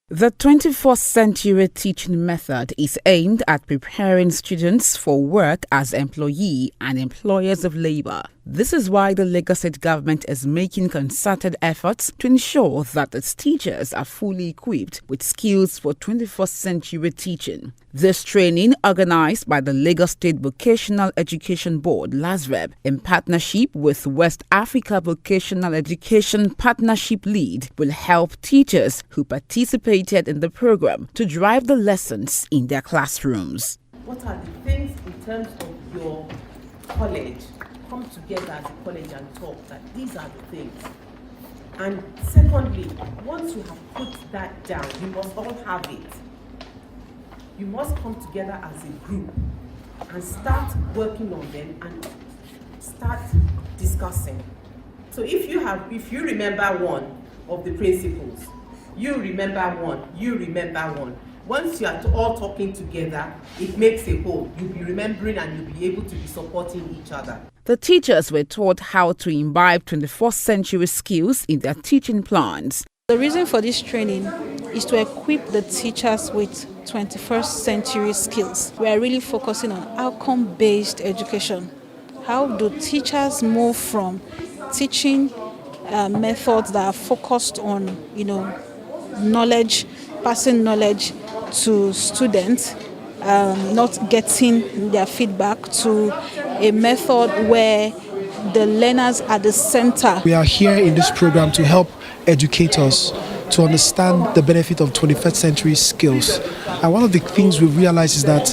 The 21st century teaching method is aimed at preparing students for work as employee and employers of labor. This is why the Lagos State government is making concerted efforts to ensure that its teachers are fully equipped with skills for 21st century teaching. This training, organized by the Lagos State Vocational Education Board (LASVERB) in partnership with West Africa Vocational Education Partnership Lead, will help teachers who participated in the program to drive the lessons in their classrooms. What are the things in terms of your college? Come together as a college and talk that these are the things. And secondly, once you have put that down, you must all have it. You must come together as a group and start working on them and start discussing. So if you remember one of the principles, you remember one. Once you are all talking together, it makes a whole. You'll be remembering and you'll be able to be supporting each other. The teachers were taught how to imbibe 21st century skills in their teaching plans. The reason for this training is to equip the teachers with 21st century skills. We are really focusing on outcome-based education. How do teachers move from teaching methods that are focused on, knowledge, passing knowledge to students, not getting their feedback, to a method where the learners are the center. We are here in this program to help educators to understand the benefit of 21st century skills. And one of the things we realize is that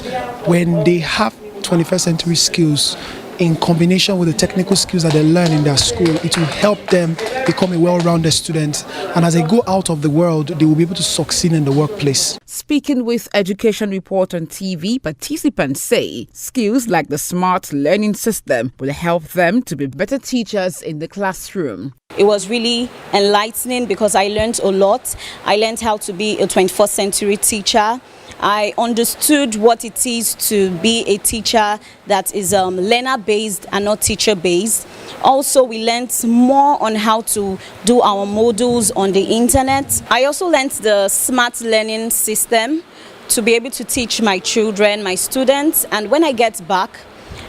when they have 21st century skills in combination with the technical skills that they learn in their school, it will help them become a well-rounded student. And as they go out of the world, they will be able to succeed in the workplace. Speaking with Education Report on TV, participants say skills like the smart learning system will help them to be better teachers in the classroom. It was really enlightening because I learned a lot. I learned how to be a 21st century teacher. I understood what it is to be a teacher that is learner-based and not teacher-based. Also, we learned more on how to do our modules on the internet. I also learned the smart learning system to be able to teach my children, my students, and when I get back,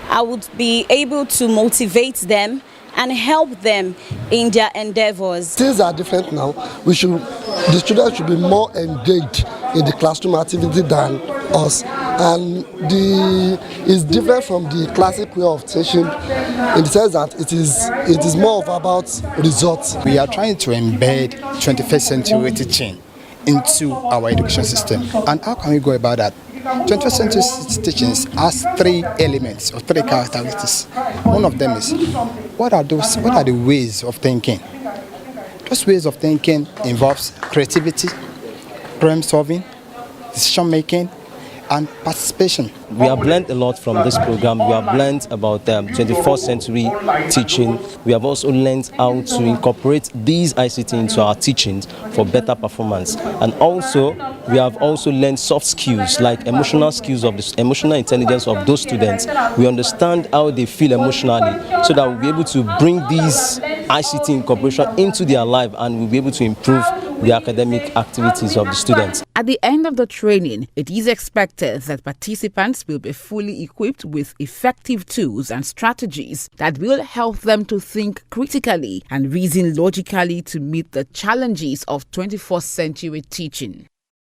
I would be able to motivate them and help them in their endeavors. Things are different now. The students should be more engaged in the classroom activity than us. And it's different from the classic way of teaching in the sense that it is more about results. We are trying to embed 21st century teaching into our education system. And how can we go about that? 21st century teaching has three elements or three characteristics. One of them is, what are the ways of thinking? Those ways of thinking involves creativity, problem solving, decision making, and participation. We have learned a lot from this program. We have learned about 21st century teaching. We have also learned how to incorporate these ICT into our teachings for better performance. And also, we have also learned soft skills like emotional skills of the emotional intelligence of those students. We understand how they feel emotionally so that we'll be able to bring these ICT incorporation into their life and we'll be able to improve the academic activities of the students. At the end of the training, it is expected that participants will be fully equipped with effective tools and strategies that will help them to think critically and reason logically to meet the challenges of 21st century teaching.